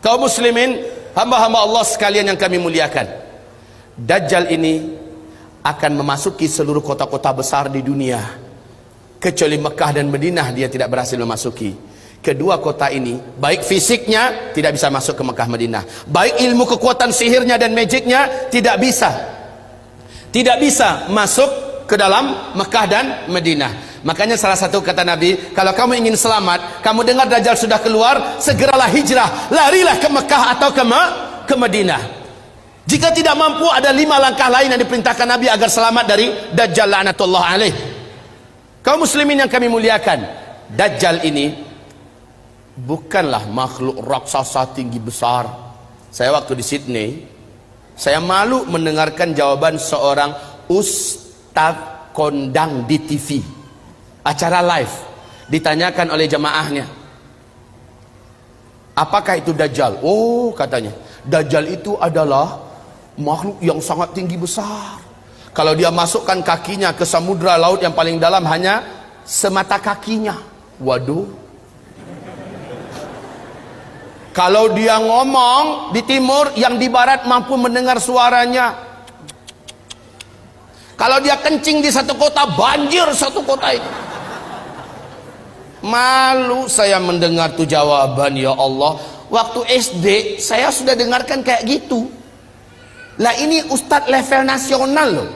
Kaum muslimin, hamba-hamba Allah sekalian yang kami muliakan, Dajjal ini akan memasuki seluruh kota-kota besar di dunia, kecuali Mekah dan Madinah dia tidak berhasil memasuki. Kedua kota ini, baik fisiknya tidak bisa masuk ke Mekah Madinah, baik ilmu kekuatan sihirnya dan magicnya tidak bisa masuk ke dalam Mekah dan Madinah. Makanya salah satu kata Nabi, kalau kamu ingin selamat, kamu dengar Dajjal sudah keluar, segeralah hijrah, larilah ke Mekah atau ke Madinah. Jika tidak mampu, ada 5 langkah lain yang diperintahkan Nabi agar selamat dari Dajjal la'natullah alaih. Kaum muslimin yang kami muliakan, Dajjal ini bukanlah makhluk raksasa tinggi besar. Saya waktu di Sydney, saya malu mendengarkan jawaban seorang ustaz kondang di TV, acara live, ditanyakan oleh jamaahnya, apakah itu Dajjal? Oh, katanya, Dajjal itu adalah makhluk yang sangat tinggi besar. Kalau dia masukkan kakinya ke samudra laut yang paling dalam hanya semata kakinya. Waduh. Kalau dia ngomong di timur, yang di barat mampu mendengar suaranya. Kalau dia kencing di satu kota, banjir satu kota itu. Malu saya mendengar tuh jawaban, ya Allah. Waktu SD saya sudah dengarkan kayak gitu. Lah ini ustadz level nasional loh,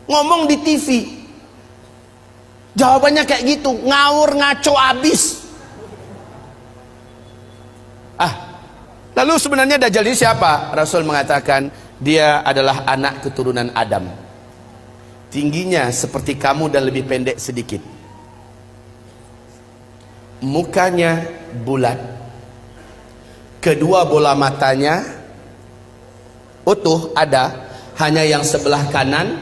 ngomong di TV, jawabannya kayak gitu, ngawur ngaco abis. Lalu sebenarnya Dajjal ini siapa? Rasul mengatakan dia adalah anak keturunan Adam, tingginya seperti kamu dan lebih pendek sedikit, mukanya bulat, kedua bola matanya utuh ada, hanya yang sebelah kanan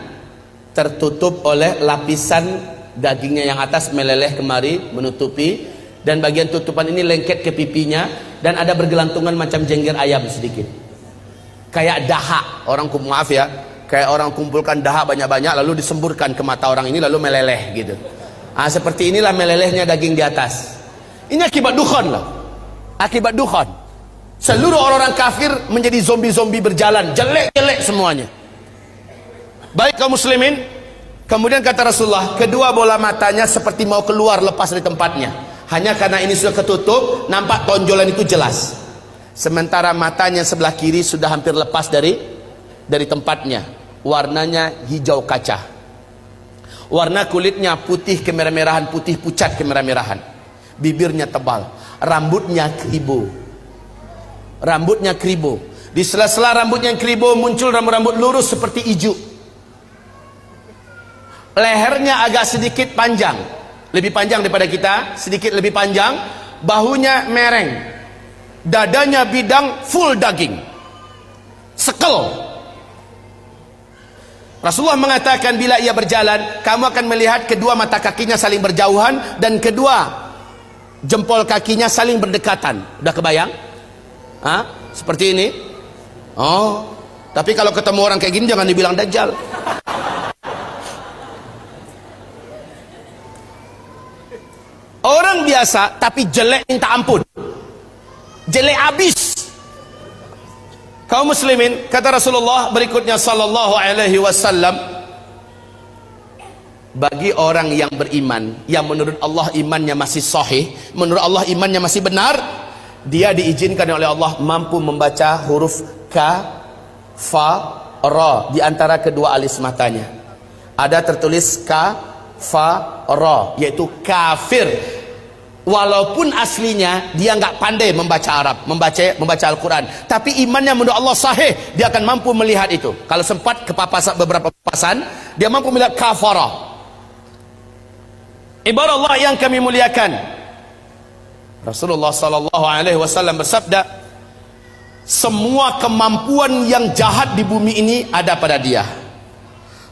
tertutup oleh lapisan dagingnya yang atas meleleh kemari menutupi, dan bagian tutupan ini lengket ke pipinya, dan ada bergelantungan macam jengger ayam sedikit, kayak dahak orang, maaf ya, kayak orang kumpulkan dahak banyak-banyak lalu disemburkan ke mata orang ini lalu meleleh gitu. Seperti inilah melelehnya daging di atas. Ini akibat dukhan loh, akibat dukhan. Seluruh orang-orang kafir menjadi zombie-zombie berjalan, jelek-jelek semuanya. Baik kaum muslimin, kemudian kata Rasulullah, kedua bola matanya seperti mau keluar lepas dari tempatnya. Hanya karena ini sudah ketutup, nampak tonjolan itu jelas. Sementara matanya sebelah kiri sudah hampir lepas dari tempatnya. Warnanya hijau kaca. Warna kulitnya putih kemerah-merahan, putih pucat kemerah-merahan. Bibirnya tebal, rambutnya keribu. Rambutnya keribu. Di sela-sela rambutnya yang keribu muncul rambut-rambut lurus seperti ijuk. Lehernya agak sedikit panjang, lebih panjang daripada kita, sedikit lebih panjang. Bahunya mereng, dadanya bidang, full daging, sekel. Rasulullah mengatakan bila ia berjalan, kamu akan melihat kedua mata kakinya saling berjauhan dan kedua jempol kakinya saling berdekatan. Udah kebayang? Seperti ini. Oh, tapi kalau ketemu orang kayak gini jangan dibilang Dajjal. Orang biasa tapi jelek minta ampun, jelek abis. Kaum muslimin, kata Rasulullah berikutnya sallallahu alaihi wasallam, bagi orang yang beriman, yang menurut Allah imannya masih sahih, menurut Allah imannya masih benar, dia diizinkan oleh Allah mampu membaca huruf ka, fa, ra di antara kedua alis matanya. Ada tertulis ka, fa, ra, yaitu kafir. Walaupun aslinya dia nggak pandai membaca Arab, membaca Al-Quran, tapi imannya menurut Allah sahih, dia akan mampu melihat itu. Kalau sempat kepapasan beberapa papasan, dia mampu melihat kafara. Ibarat Allah yang kami muliakan, Rasulullah sallallahu alaihi wasallam bersabda, semua kemampuan yang jahat di bumi ini ada pada dia.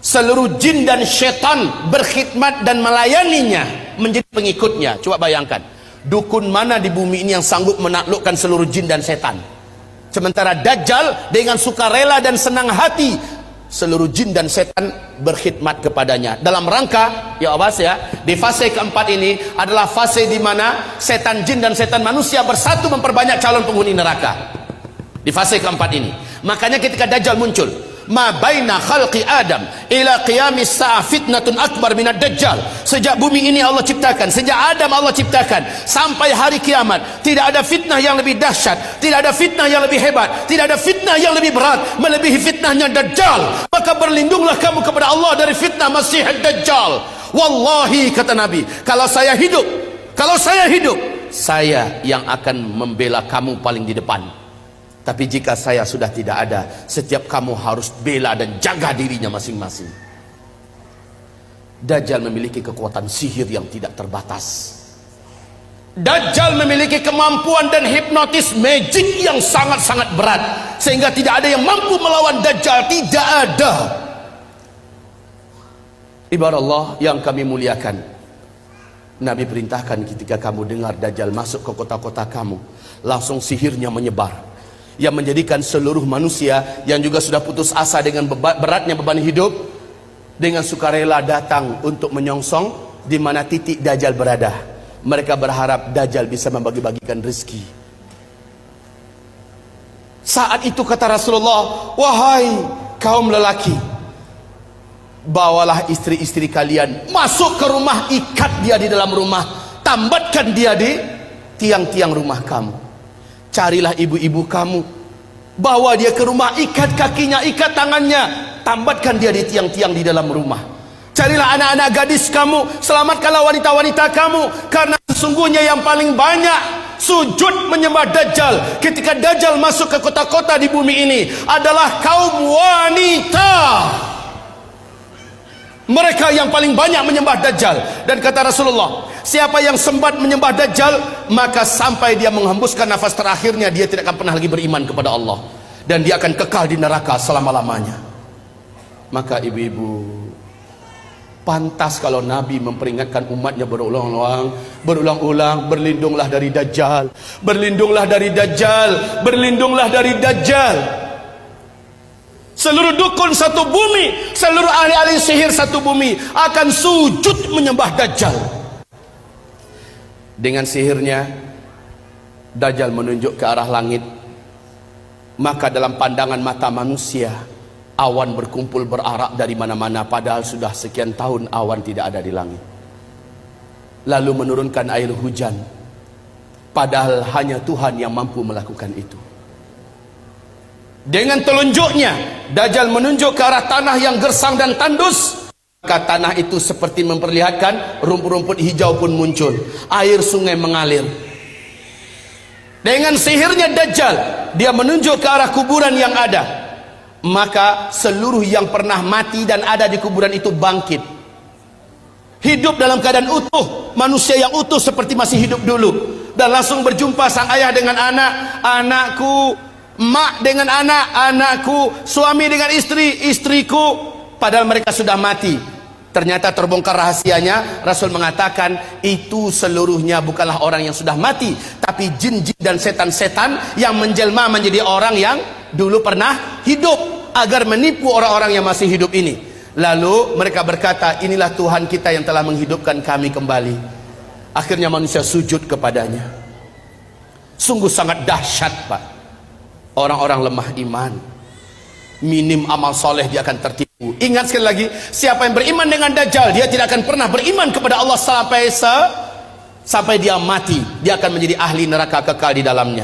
Seluruh jin dan syaitan berkhidmat dan melayaninya, menjadi pengikutnya. Coba bayangkan, dukun mana di bumi ini yang sanggup menaklukkan seluruh jin dan setan? Sementara Dajjal dengan sukarela dan senang hati seluruh jin dan setan berkhidmat kepadanya. Dalam rangka, ya awas ya, di fase keempat ini adalah fase di mana setan jin dan setan manusia bersatu memperbanyak calon penghuni neraka. Di fase keempat ini. Makanya ketika Dajjal muncul, ma baina khalqi Adam ila qiyamis sa'ah fitnatun akbar minad Dajjal. Sejak bumi ini Allah ciptakan, sejak Adam Allah ciptakan sampai hari kiamat, tidak ada fitnah yang lebih dahsyat, tidak ada fitnah yang lebih hebat, tidak ada fitnah yang lebih berat melebihi fitnahnya Dajjal. Maka berlindunglah kamu kepada Allah dari fitnah Masih Dajjal. Wallahi, kata Nabi, kalau saya hidup, saya yang akan membela kamu paling di depan. Tapi jika saya sudah tidak ada, setiap kamu harus bela dan jaga dirinya masing-masing. Dajjal memiliki kekuatan sihir yang tidak terbatas. Dajjal memiliki kemampuan dan hipnotis magic yang sangat-sangat berat, sehingga tidak ada yang mampu melawan Dajjal. Tidak ada. Ibarat Allah yang kami muliakan, Nabi perintahkan ketika kamu dengar Dajjal masuk ke kota-kota kamu, langsung sihirnya menyebar, yang menjadikan seluruh manusia yang juga sudah putus asa dengan beratnya beban hidup, dengan sukarela datang untuk menyongsong di mana titik Dajjal berada. Mereka berharap Dajjal bisa membagi-bagikan rezeki. Saat itu kata Rasulullah, wahai kaum lelaki, bawalah istri-istri kalian masuk ke rumah, ikat dia di dalam rumah, tambatkan dia di tiang-tiang rumah kamu. Carilah ibu-ibu kamu, bawa dia ke rumah, ikat kakinya, ikat tangannya, tambatkan dia di tiang-tiang di dalam rumah. Carilah anak-anak gadis kamu, selamatkanlah wanita-wanita kamu, karena sesungguhnya yang paling banyak sujud menyembah Dajjal ketika Dajjal masuk ke kota-kota di bumi ini adalah kaum wanita. Mereka yang paling banyak menyembah Dajjal. Dan kata Rasulullah, siapa yang sempat menyembah Dajjal, maka sampai dia menghembuskan nafas terakhirnya, dia tidak akan pernah lagi beriman kepada Allah, dan dia akan kekal di neraka selama-lamanya. Maka ibu-ibu, pantas kalau Nabi memperingatkan umatnya berulang-ulang, berlindunglah dari Dajjal, berlindunglah dari Dajjal, berlindunglah dari Dajjal. Seluruh dukun satu bumi, seluruh ahli-ahli sihir satu bumi akan sujud menyembah Dajjal. Dengan sihirnya, Dajjal menunjuk ke arah langit. Maka dalam pandangan mata manusia, awan berkumpul berarak dari mana-mana, padahal sudah sekian tahun awan tidak ada di langit. Lalu menurunkan air hujan, padahal hanya Tuhan yang mampu melakukan itu. Dengan telunjuknya, Dajjal menunjuk ke arah tanah yang gersang dan tandus. Maka tanah itu seperti memperlihatkan rumput-rumput hijau pun muncul, air sungai mengalir. Dengan sihirnya Dajjal, dia menunjuk ke arah kuburan yang ada. Maka seluruh yang pernah mati dan ada di kuburan itu bangkit, hidup dalam keadaan utuh, manusia yang utuh seperti masih hidup dulu. Dan langsung berjumpa sang ayah dengan anak, anakku, mak dengan anak, anakku, suami dengan istri, istriku, padahal mereka sudah mati. Ternyata terbongkar rahasianya. Rasul mengatakan itu seluruhnya bukanlah orang yang sudah mati, tapi jin-jin dan setan-setan yang menjelma menjadi orang yang dulu pernah hidup, agar menipu orang-orang yang masih hidup ini. Lalu mereka berkata, inilah Tuhan kita yang telah menghidupkan kami kembali. Akhirnya manusia sujud kepadanya. Sungguh sangat dahsyat, Pak. Orang-orang lemah iman, minim amal soleh, dia akan tertipu. Ingat sekali lagi, siapa yang beriman dengan Dajjal, dia tidak akan pernah beriman kepada Allah sampai dia mati. Dia akan menjadi ahli neraka kekal di dalamnya.